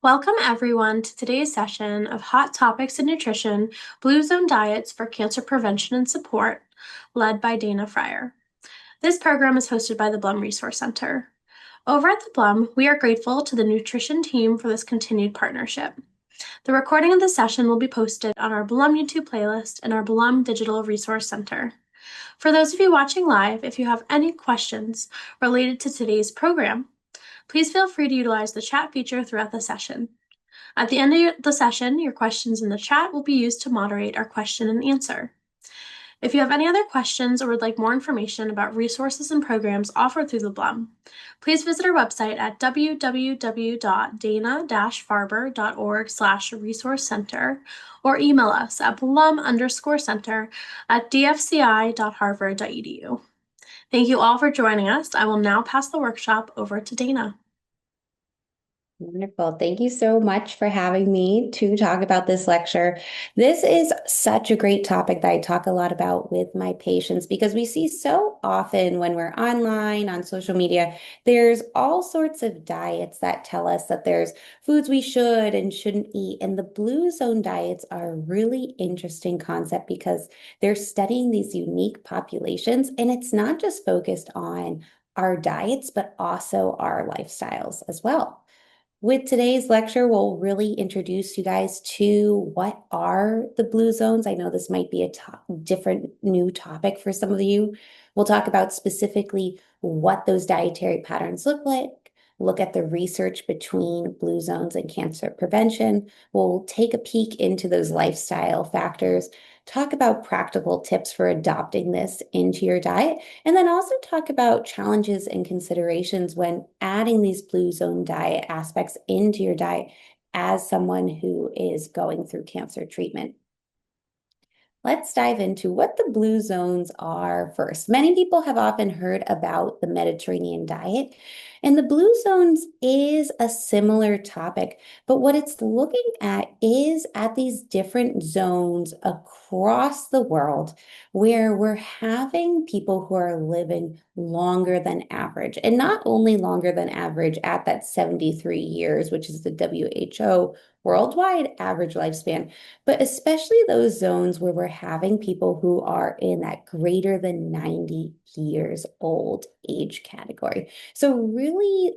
Welcome everyone to today's session of Hot Topics in Nutrition, Blue Zone Diets for Cancer Prevention and Support, led by Dana Fryer. This program is hosted by the Blum Resource Center. Over at the Blum, we are grateful to the nutrition team for this continued partnership. The recording of the session will be posted on our Blum YouTube playlist and our Blum Digital Resource Center. For those of you watching live, if you have any questions related to today's program, please feel free to utilize the chat feature throughout the session. At the end of the session, your questions in the chat will be used to moderate our question and answer. If you have any other questions or would like more information about resources and programs offered through the Blum, please visit our website at www.dana-farber.org/resource center or email us at blum_center@dfci.harvard.edu. Thank you all for joining us. I will now pass the workshop over to Dana. Wonderful. Thank you so much for having me to talk about this lecture. This is such a great topic that I talk a lot about with my patients because we see so often when we're online, on social media, there's all sorts of diets that tell us that there's foods we should and shouldn't eat. And the Blue Zone diets are a really interesting concept because they're studying these unique populations. And it's not just focused on our diets, but also our lifestyles as well. With today's lecture, we'll really introduce you guys to what are the blue zones. I know this might be a different new topic for some of you. We'll talk about specifically what those dietary patterns look like, look at the research between blue zones and cancer prevention. We'll take a peek into those lifestyle factors, talk about practical tips for adopting this into your diet, and then also talk about challenges and considerations when adding these blue zone diet aspects into your diet as someone who is going through cancer treatment. Let's dive into what the blue zones are first. Many people have often heard about the Mediterranean diet, and the blue zones is a similar topic, but what it's looking at is at these different zones across the world where we're having people who are living longer than average, and not only longer than average at that 73 years, which is the WHO worldwide average lifespan, but especially those zones where we're having people who are in that greater than 90 years old age category. So really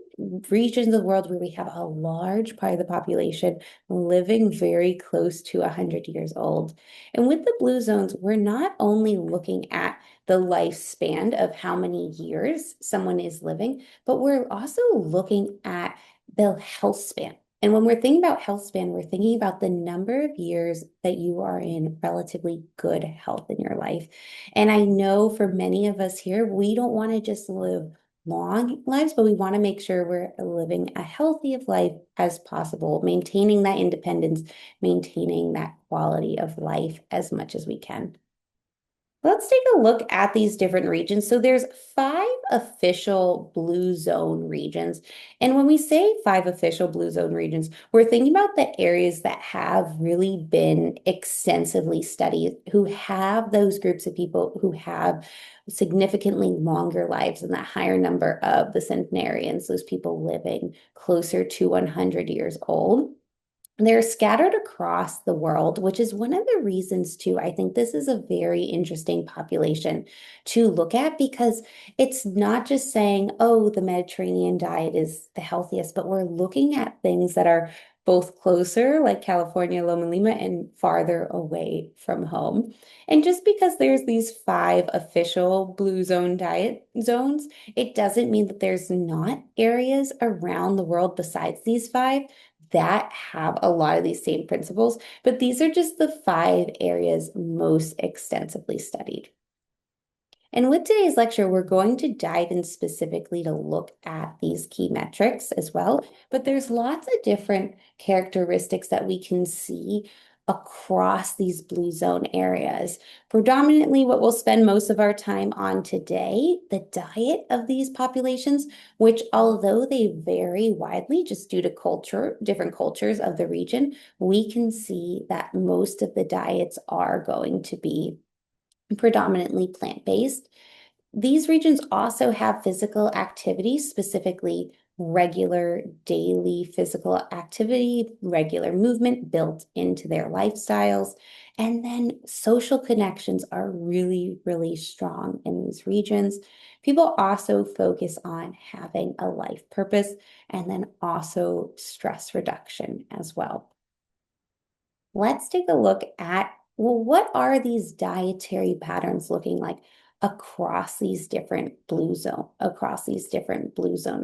regions of the world where we have a large part of the population living very close to 100 years old. And with the blue zones, we're not only looking at the lifespan of how many years someone is living, but we're also looking at the health span. And when we're thinking about health span, we're thinking about the number of years that you are in relatively good health in your life. And I know for many of us here, we don't want to just live long lives, but we want to make sure we're living a healthy of life as possible, maintaining that independence, maintaining that quality of life as much as we can. Let's take a look at these different regions. So there's 5 official blue zone regions. And when we say 5 official blue zone regions, we're thinking about the areas that have really been extensively studied, who have those groups of people who have significantly longer lives than that higher number of the centenarians, those people living closer to 100 years old. They're scattered across the world, which is one of the reasons, too. I think this is a very interesting population to look at because it's not just saying, oh, the Mediterranean diet is the healthiest, but we're looking at things that are both closer, like California, Loma Lima, and farther away from home. And just because there's these 5 official blue zone diet zones, it doesn't mean that there's not areas around the world besides these 5 that have a lot of these same principles, but these are just the 5 areas most extensively studied. And with today's lecture, we're going to dive in specifically to look at these key metrics as well, but there's lots of different characteristics that we can see across these blue zone areas. Predominantly, what we'll spend most of our time on today, the diet of these populations, which although they vary widely just due to different cultures of the region, we can see that most of the diets are going to be predominantly plant-based. These regions also have physical activity, specifically regular daily physical activity, regular movement built into their lifestyles. And then social connections are really, really strong in these regions. People also focus on having a life purpose and then also stress reduction as well. Let's take a look at, well, what are these dietary patterns looking like across these different blue zone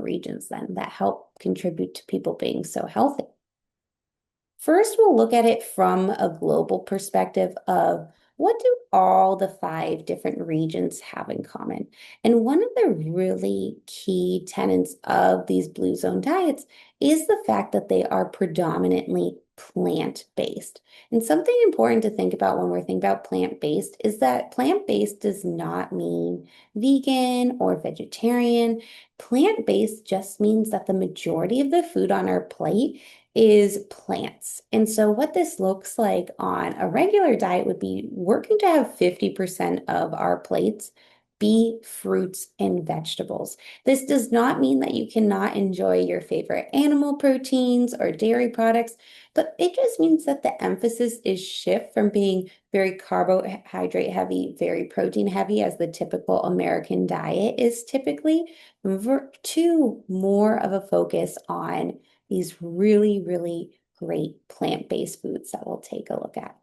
regions then that help contribute to people being so healthy? First, we'll look at it from a global perspective of what do all the five different regions have in common? And one of the really key tenets of these blue zone diets is the fact that they are predominantly plant-based. And something important to think about when we're thinking about plant-based is that plant-based does not mean vegan or vegetarian. Plant-based just means that the majority of the food on our plate is plants. And so, what this looks like on a regular diet would be working to have 50% of our plates be fruits and vegetables. This does not mean that you cannot enjoy your favorite animal proteins or dairy products, but it just means that the emphasis is shift from being very carbohydrate heavy, very protein heavy, as the typical American diet is typically, to more of a focus on these really, really great plant-based foods that we'll take a look at.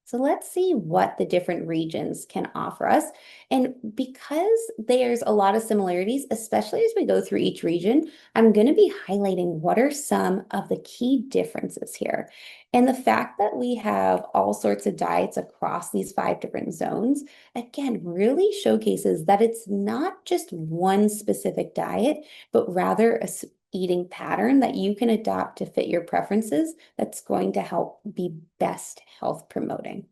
So let's see what the different regions can offer us. And because there's a lot of similarities, especially as we go through each region, I'm going to be highlighting what are some of the key differences here. And the fact that we have all sorts of diets across these five different zones, again, really showcases that it's not just one specific diet, but rather a eating pattern that you can adopt to fit your preferences that's going to help be best health promoting.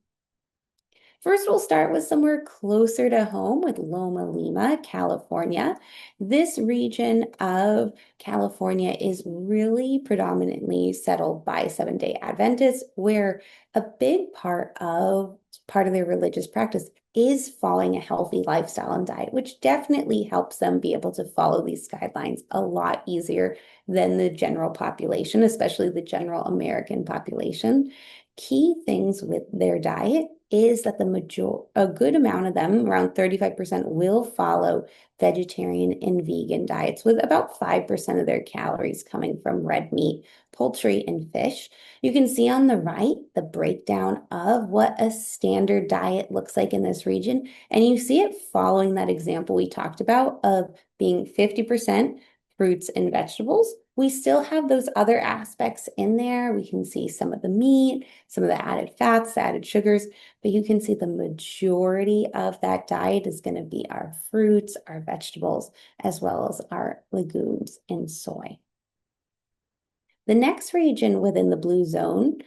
First, we'll start with somewhere closer to home with Loma Lima, California. This region of California is really predominantly settled by Seventh-day Adventists, where a big part of their religious practice is following a healthy lifestyle and diet, which definitely helps them be able to follow these guidelines a lot easier than the general population, especially the general American population. Key things with their diet is that a good amount of them, around 35%, will follow vegetarian and vegan diets, with about 5% of their calories coming from red meat, poultry, and fish. You can see on the right the breakdown of what a standard diet looks like in this region, and you see it following that example we talked about of being 50% fruits and vegetables. We still have those other aspects in there. We can see some of the meat, some of the added fats, the added sugars, but you can see the majority of that diet is going to be our fruits, our vegetables, as well as our legumes and soy. The next region within the blue zone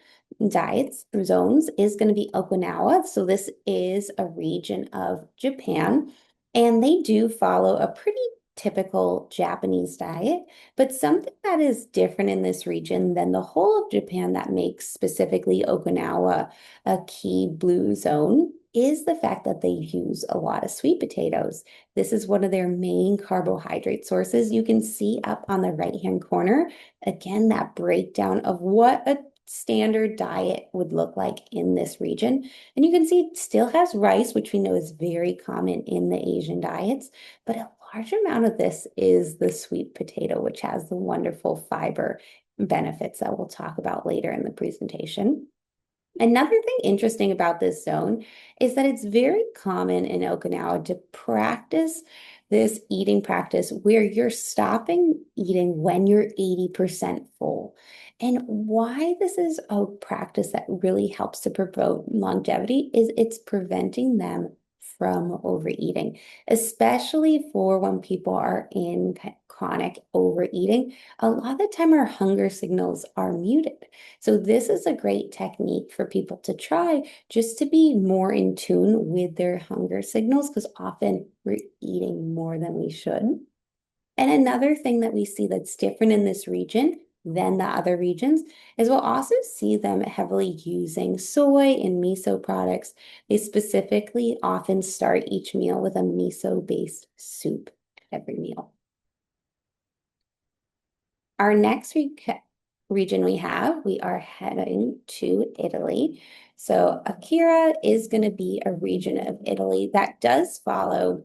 diets zones is going to be Okinawa. So this is a region of Japan, and they do follow a pretty typical Japanese diet, but something that is different in this region than the whole of Japan that makes specifically Okinawa a key blue zone is the fact that they use a lot of sweet potatoes. This is one of their main carbohydrate sources. You can see up on the right-hand corner, again, that breakdown of what a standard diet would look like in this region. And you can see it still has rice, which we know is very common in the Asian diets, but a large amount of this is the sweet potato, which has the wonderful fiber benefits that we'll talk about later in the presentation. Another thing interesting about this zone is that it's very common in Okinawa to practice this eating practice where you're stopping eating when you're 80% full. And why this is a practice that really helps to promote longevity is it's preventing them from overeating, especially for when people are in chronic overeating. A lot of the time, our hunger signals are muted. So this is a great technique for people to try just to be more in tune with their hunger signals, because often we're eating more than we should. And another thing that we see that's different in this region than the other regions is we'll also see them heavily using soy and miso products. They specifically often start each meal with a miso-based soup every meal. Our next region we are heading to Italy. So Akira is going to be a region of Italy that does follow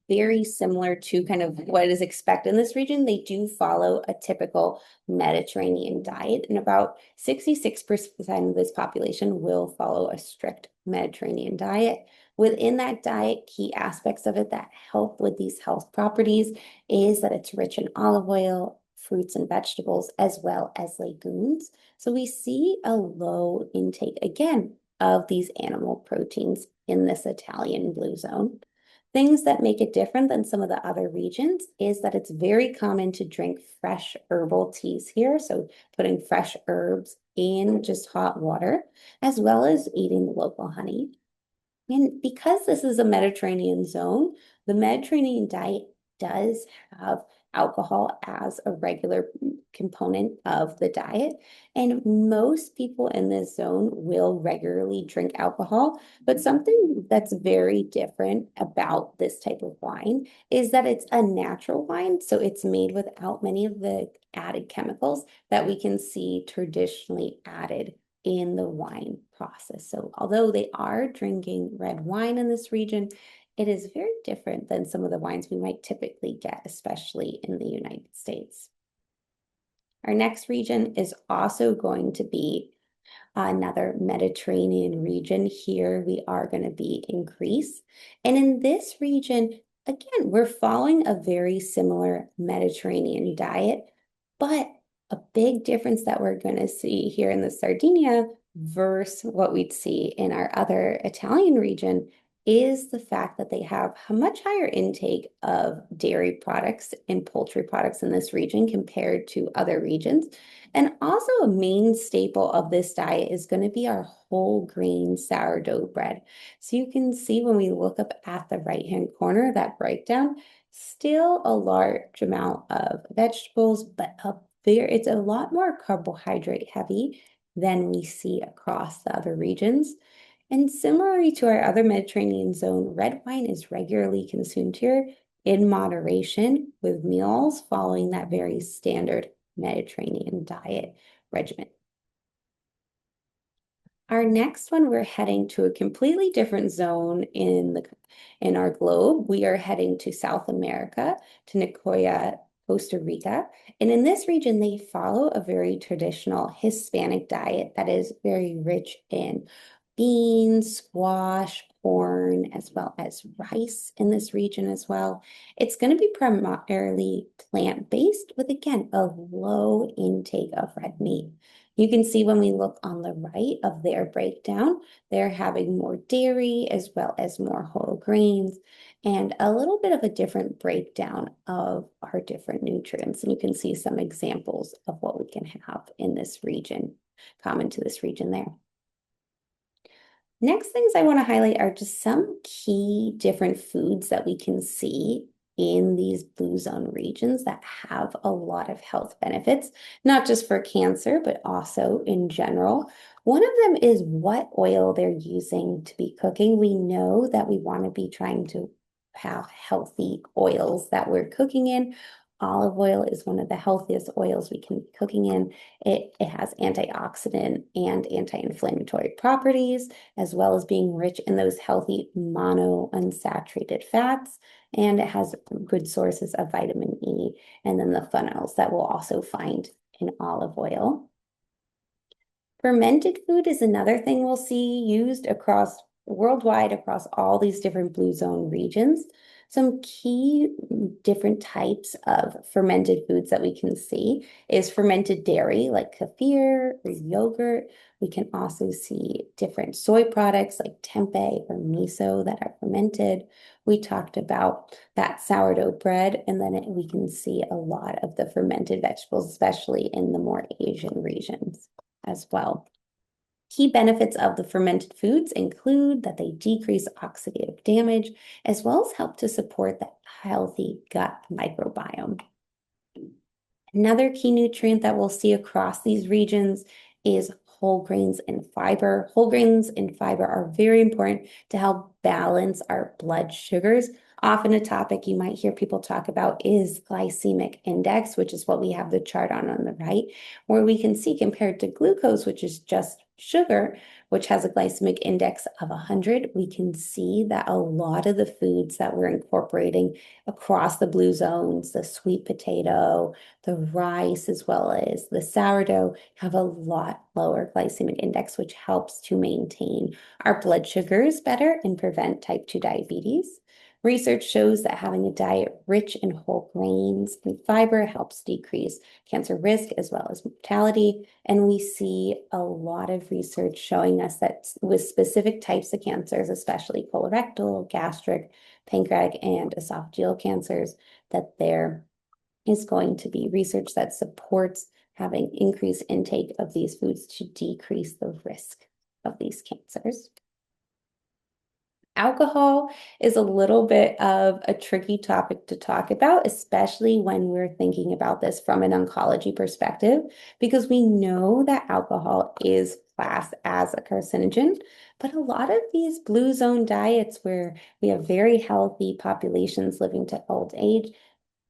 very similar to kind of what is expected in this region. They do follow a typical Mediterranean diet, and about 66% of this population will follow a strict Mediterranean diet. Within that diet, key aspects of it that help with these health properties is that it's rich in olive oil, fruits and vegetables, as well as legumes. So we see a low intake again of these animal proteins in this Italian blue zone. Things that make it different than some of the other regions is that it's very common to drink fresh herbal teas here. So putting fresh herbs in just hot water, as well as eating local honey. And because this is a Mediterranean zone, the Mediterranean diet does have alcohol as a regular component of the diet. And most people in this zone will regularly drink alcohol. But something that's very different about this type of wine is that it's a natural wine. So it's made without many of the added chemicals that we can see traditionally added in the wine process. So although they are drinking red wine in this region, it is very different than some of the wines we might typically get, especially in the United States. Our next region is also going to be another Mediterranean region. Here we are going to be in Greece. And in this region, again, we're following a very similar Mediterranean diet, but a big difference that we're going to see here in the Sardinia versus what we'd see in our other Italian region is the fact that they have a much higher intake of dairy products and poultry products in this region compared to other regions. And also a main staple of this diet is going to be our whole grain sourdough bread. So you can see when we look up at the right-hand corner, that breakdown, still a large amount of vegetables, but it's a lot more carbohydrate heavy than we see across the other regions. And similarly to our other Mediterranean zone, red wine is regularly consumed here in moderation with meals following that very standard Mediterranean diet regimen. Our next one, we're heading to a completely different zone in our globe. We are heading to South America, to Nicoya, Costa Rica. And in this region, they follow a very traditional Hispanic diet that is very rich in beans, squash, corn, as well as rice in this region as well. It's going to be primarily plant-based with, again, a low intake of red meat. You can see when we look on the right of their breakdown, they're having more dairy as well as more whole grains and a little bit of a different breakdown of our different nutrients. And you can see some examples of what we can have in this region, common to this region there. Next things I want to highlight are just some key different foods that we can see in these blue zone regions that have a lot of health benefits, not just for cancer, but also in general. One of them is what oil they're using to be cooking. We know that we want to be trying to have healthy oils that we're cooking in. Olive oil is one of the healthiest oils we can be cooking in. It has antioxidant and anti-inflammatory properties, as well as being rich in those healthy monounsaturated fats. And it has good sources of vitamin E and then the phenols that we'll also find in olive oil. Fermented food is another thing we'll see used worldwide across all these different blue zone regions. Some key different types of fermented foods that we can see is fermented dairy like kefir or yogurt. We can also see different soy products like tempeh or miso that are fermented. We talked about that sourdough bread, and then we can see a lot of the fermented vegetables, especially in the more Asian regions as well. Key benefits of the fermented foods include that they decrease oxidative damage, as well as help to support that healthy gut microbiome. Another key nutrient that we'll see across these regions is whole grains and fiber. Whole grains and fiber are very important to help balance our blood sugars. Often a topic you might hear people talk about is glycemic index, which is what we have the chart on the right, where we can see compared to glucose, which is just sugar, which has a glycemic index of 100, we can see that a lot of the foods that we're incorporating across the blue zones, the sweet potato, the rice, as well as the sourdough, have a lot lower glycemic index, which helps to maintain our blood sugars better and prevent type 2 diabetes. Research shows that having a diet rich in whole grains and fiber helps decrease cancer risk as well as mortality. And we see a lot of research showing us that with specific types of cancers, especially colorectal, gastric, pancreatic, and esophageal cancers, that there is going to be research that supports having increased intake of these foods to decrease the risk of these cancers. Alcohol is a little bit of a tricky topic to talk about, especially when we're thinking about this from an oncology perspective, because we know that alcohol is classed as a carcinogen. But a lot of these blue zone diets where we have very healthy populations living to old age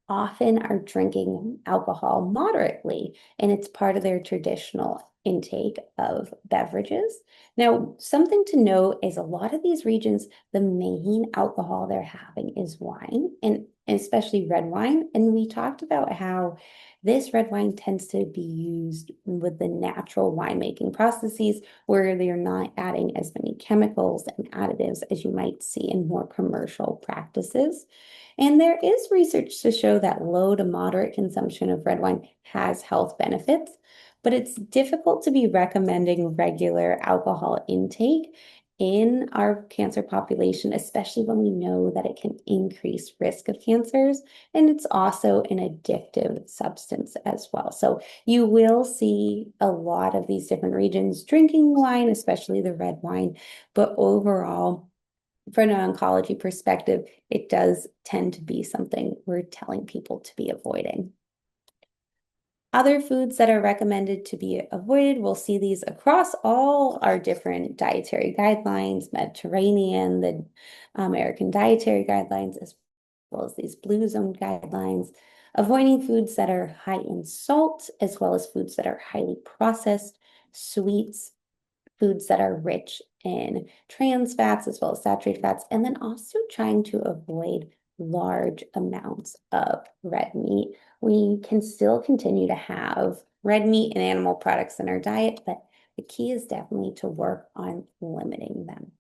often are drinking alcohol moderately, and it's part of their traditional intake of beverages. Now, something to note is a lot of these regions, the main alcohol they're having is wine, and especially red wine. And we talked about how this red wine tends to be used with the natural winemaking processes where they're not adding as many chemicals and additives as you might see in more commercial practices. And there is research to show that low to moderate consumption of red wine has health benefits, but it's difficult to be recommending regular alcohol intake in our cancer population, especially when we know that it can increase risk of cancers. And it's also an addictive substance as well. So you will see a lot of these different regions drinking wine, especially the red wine, but overall, from an oncology perspective, it does tend to be something we're telling people to be avoiding. Other foods that are recommended to be avoided, we'll see these across all our different dietary guidelines, Mediterranean, the American Dietary Guidelines, as well as these Blue Zone guidelines. Avoiding foods that are high in salt, as well as foods that are highly processed, sweets, foods that are rich in trans fats as well as saturated fats, and then also trying to avoid large amounts of red meat. We can still continue to have red meat and animal products in our diet, but the key is definitely to work on limiting them.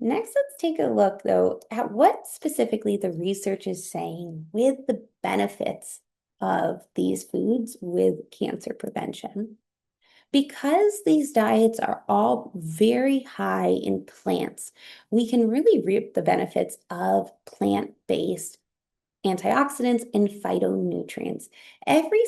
Next, let's take a look, though, at what specifically the research is saying with the benefits of these foods with cancer prevention. Because these diets are all very high in plants, we can really reap the benefits of plant-based antioxidants and phytonutrients. Every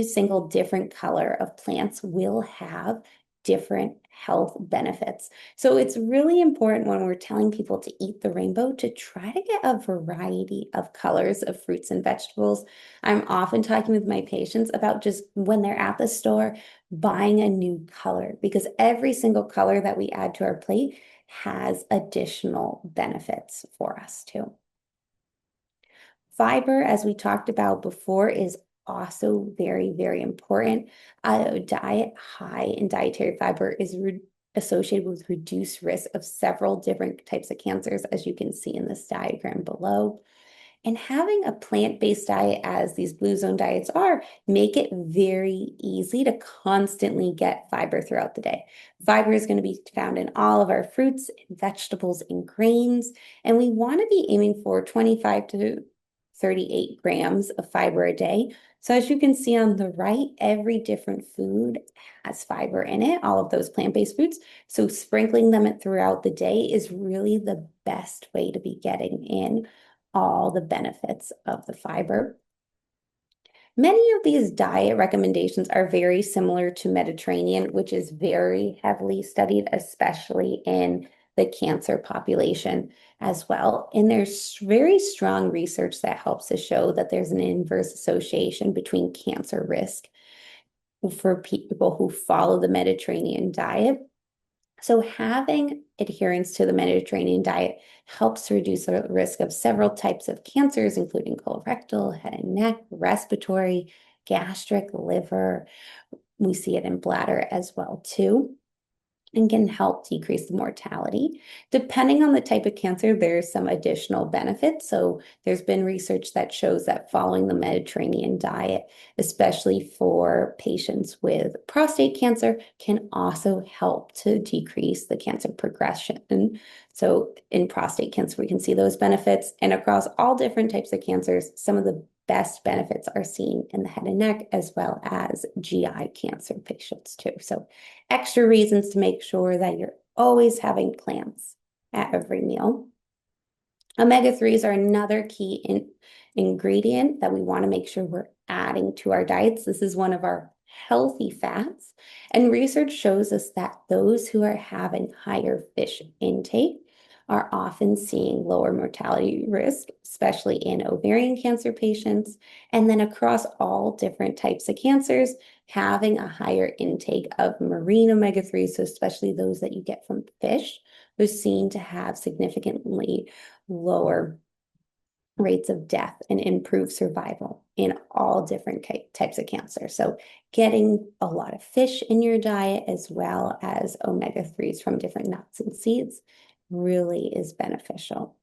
single different color of plants will have different health benefits. So it's really important when we're telling people to eat the rainbow to try to get a variety of colors of fruits and vegetables. I'm often talking with my patients about just when they're at the store buying a new color, because every single color that we add to our plate has additional benefits for us too. Fiber, as we talked about before, is also very, very important. A diet high in dietary fiber is associated with reduced risk of several different types of cancers, as you can see in this diagram below. And having a plant-based diet, as these blue zone diets are, make it very easy to constantly get fiber throughout the day. Fiber is going to be found in all of our fruits and vegetables and grains, and we want to be aiming for 25 to 38 grams of fiber a day. So as you can see on the right, every different food has fiber in it, all of those plant-based foods. So sprinkling them throughout the day is really the best way to be getting in all the benefits of the fiber. Many of these diet recommendations are very similar to Mediterranean, which is very heavily studied, especially in the cancer population as well. And there's very strong research that helps to show that there's an inverse association between cancer risk for people who follow the Mediterranean diet So having adherence to the Mediterranean diet helps to reduce the risk of several types of cancers, including colorectal, head and neck, respiratory, gastric, liver. We see it in bladder as well too, and can help decrease the mortality. Depending on the type of cancer, there's some additional benefits. So there's been research that shows that following the Mediterranean diet, especially for patients with prostate cancer, can also help to decrease the cancer progression. So in prostate cancer, we can see those benefits. And across all different types of cancers, some of the best benefits are seen in the head and neck as well as GI cancer patients too. So extra reasons to make sure that you're always having plants at every meal. Omega-3s are another key ingredient that we want to make sure we're adding to our diets. This is one of our healthy fats. And research shows us that those who are having higher fish intake are often seeing lower mortality risk, especially in ovarian cancer patients. And then across all different types of cancers, having a higher intake of marine omega-3s, so especially those that you get from fish, was seen to have significantly lower rates of death and improve survival in all different types of cancer. So getting a lot of fish in your diet as well as omega-3s from different nuts and seeds really is beneficial.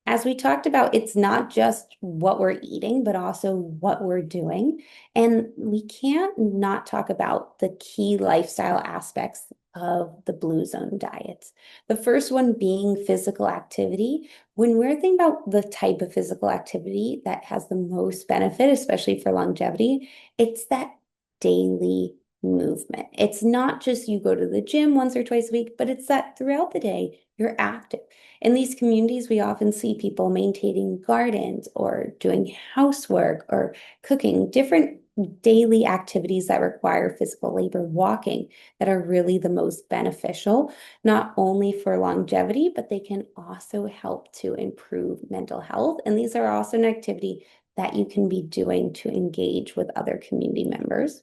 As we talked about, it's not just what we're eating, but also what we're doing. And we can't not talk about the key lifestyle aspects of the Blue Zone diets. The first one being physical activity. When we're thinking about the type of physical activity that has the most benefit, especially for longevity, it's that daily movement. It's not just you go to the gym once or twice a week, but it's that throughout the day you're active. In these communities, we often see people maintaining gardens or doing housework or cooking, different daily activities that require physical labor, walking, that are really the most beneficial, not only for longevity, but they can also help to improve mental health. And these are also an activity that you can be doing to engage with other community members.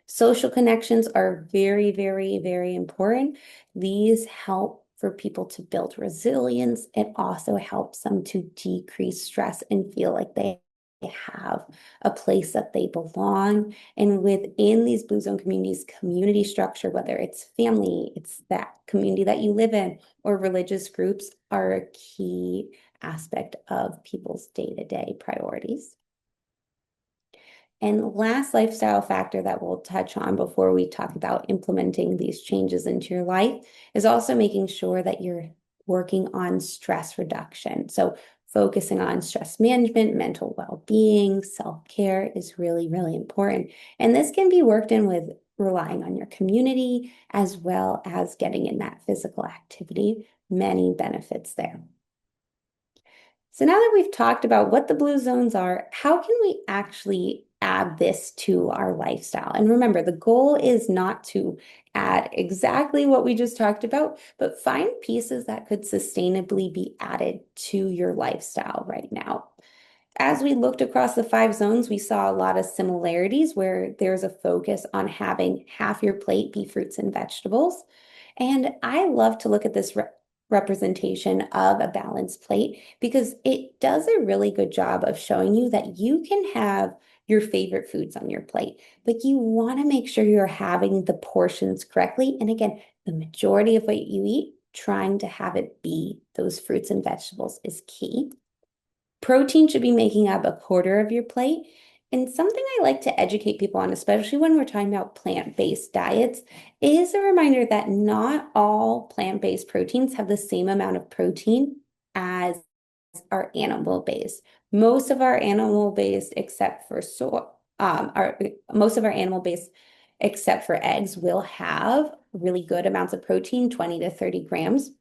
Social connections are very, very, very important. These help for people to build resilience. It also helps them to decrease stress and feel like they have a place that they belong. And within these Blue Zone communities, community structure, whether it's family, it's that community that you live in, or religious groups, are a key aspect of people's day-to-day priorities. And last lifestyle factor that we'll touch on before we talk about implementing these changes into your life is also making sure that you're working on stress reduction. So focusing on stress management, mental well-being, self-care is really, really important. And this can be worked in with relying on your community as well as getting in that physical activity. Many benefits there. So now that we've talked about what the Blue Zones are, how can we actually add this to our lifestyle? And remember, the goal is not to add exactly what we just talked about, but find pieces that could sustainably be added to your lifestyle right now. As we looked across the 5 zones, we saw a lot of similarities where there's a focus on having half your plate be fruits and vegetables. And I love to look at this representation of a balanced plate because it does a really good job of showing you that you can have your favorite foods on your plate, but you want to make sure you're having the portions correctly. And again, the majority of what you eat, trying to have it be those fruits and vegetables is key. Protein should be making up a quarter of your plate. And something I like to educate people on, especially when we're talking about plant-based diets, is a reminder that not all plant-based proteins have the same amount of protein as our animal-based. Most of our animal-based, except for most of our animal-based, except for eggs, will have really good amounts of protein, 20 to 30 grams.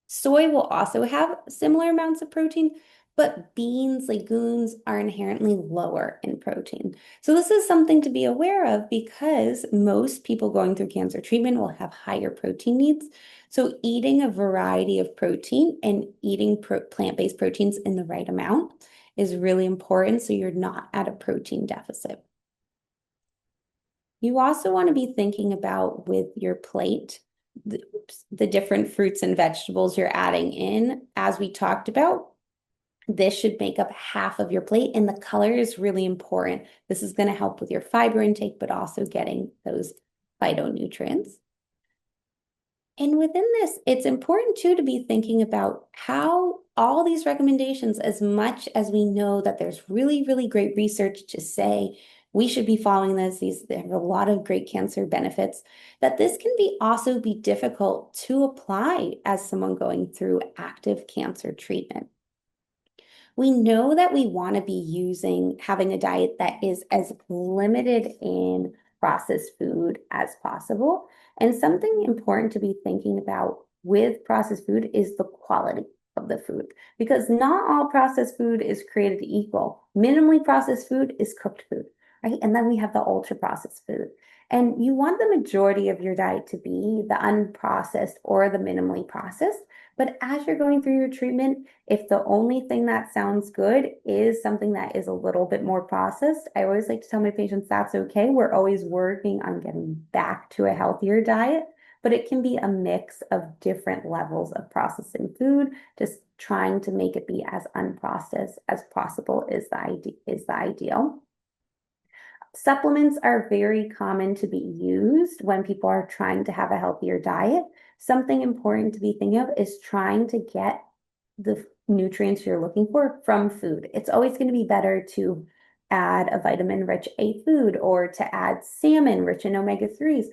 Soy will also have similar amounts of protein, but beans, legumes are inherently lower in protein. So this is something to be aware of because most people going through cancer treatment will have higher protein needs. So eating a variety of protein and eating plant-based proteins in the right amount is really important so you're not at a protein deficit. You also want to be thinking about with your plate, the different fruits and vegetables you're adding in. As we talked about, this should make up half of your plate, and the color is really important. This is going to help with your fiber intake, but also getting those phytonutrients. And within this, it's important too to be thinking about how all these recommendations, as much as we know that there's really, really great research to say we should be following this, they have a lot of great cancer benefits, that this can be also be difficult to apply as someone going through active cancer treatment. We know that we want to be having a diet that is as limited in processed food as possible. And something important to be thinking about with processed food is the quality of the food, because not all processed food is created equal. Minimally processed food is cooked food, right? And then we have the ultra processed food. And you want the majority of your diet to be the unprocessed or the minimally processed. But as you're going through your treatment, if the only thing that sounds good is something that is a little bit more processed, I always like to tell my patients that's okay. We're always working on getting back to a healthier diet, but it can be a mix of different levels of processing food. Just trying to make it be as unprocessed as possible is the ideal. Supplements are very common to be used when people are trying to have a healthier diet. Something important to be thinking of is trying to get the nutrients you're looking for from food. It's always going to be better to add a vitamin-rich A food or to add salmon rich in omega-3s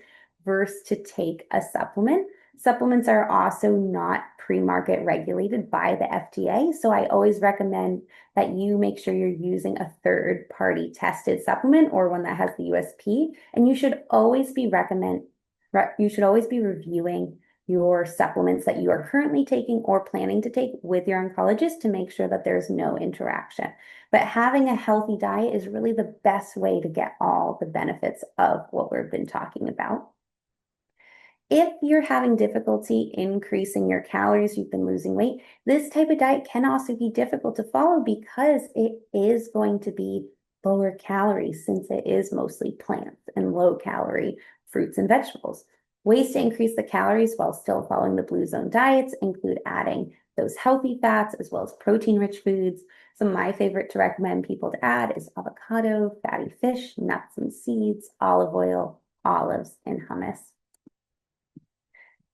versus to take a supplement. Supplements are also not pre-market regulated by the FDA, so I always recommend that you make sure you're using a third party tested supplement or one that has the USP. And you should always be reviewing your supplements that you are currently taking or planning to take with your oncologist to make sure that there's no interaction. But having a healthy diet is really the best way to get all the benefits of what we've been talking about. If you're having difficulty increasing your calories, you've been losing weight, this type of diet can also be difficult to follow because it is going to be lower calories since it is mostly plants and low calorie fruits and vegetables. Ways to increase the calories while still following the Blue Zone diets include adding those healthy fats as well as protein-rich foods. Some of my favorite to recommend people to add is avocado, fatty fish, nuts and seeds, olive oil, olives, and hummus.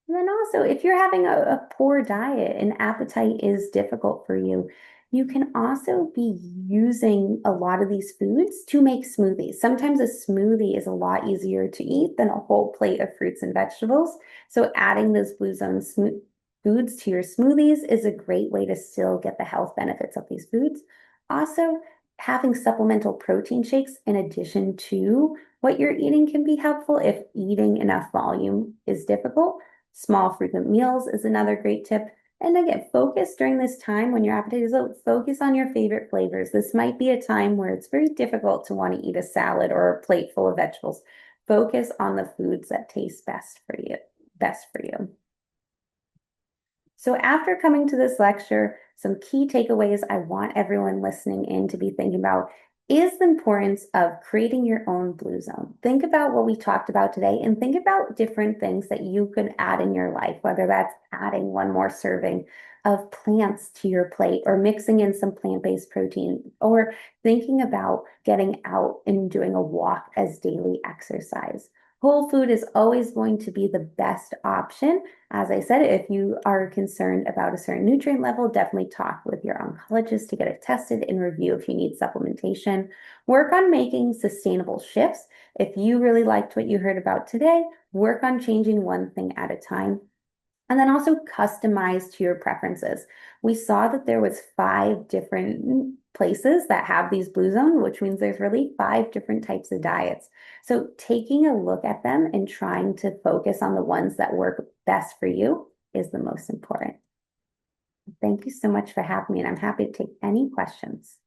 And then also, if you're having a poor diet and appetite is difficult for you, you can also be using a lot of these foods to make smoothies. Sometimes a smoothie is a lot easier to eat than a whole plate of fruits and vegetables. So adding those Blue Zone foods to your smoothies is a great way to still get the health benefits of these foods. Also, having supplemental protein shakes in addition to what you're eating can be helpful if eating enough volume is difficult. Small frequent meals is another great tip. And again, focus during this time when your appetite is low, focus on your favorite flavors. This might be a time where it's very difficult to want to eat a salad or a plate full of vegetables. Focus on the foods that taste best for you. So after coming to this lecture, some key takeaways I want everyone listening in to be thinking about is the importance of creating your own Blue Zone. Think about what we talked about today and think about different things that you could add in your life, whether that's adding one more serving of plants to your plate or mixing in some plant-based protein or thinking about getting out and doing a walk as daily exercise. Whole food is always going to be the best option. As I said, if you are concerned about a certain nutrient level, definitely talk with your oncologist to get it tested and review if you need supplementation. Work on making sustainable shifts. If you really liked what you heard about today, work on changing one thing at a time. And then also customize to your preferences. We saw that there was 5 different places that have these Blue Zone, which means there's really 5 different types of diets. So taking a look at them and trying to focus on the ones that work best for you is the most important. Thank you so much for having me, and I'm happy to take any questions.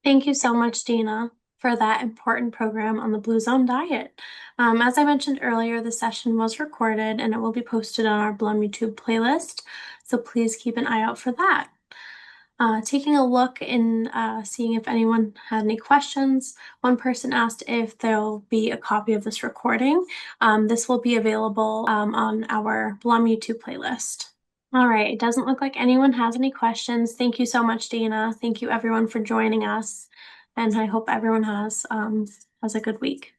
Thank you so much, Dana, for that important program on the Blue Zone diet. As I mentioned earlier, the session was recorded and it will be posted on our Blum YouTube playlist, so please keep an eye out for that. Taking a look and seeing if anyone had any questions. One person asked if there'll be a copy of this recording. This will be available on our Blum YouTube playlist. All right, it doesn't look like anyone has any questions. Thank you so much, Dana. Thank you everyone for joining us, and I hope everyone has a good week.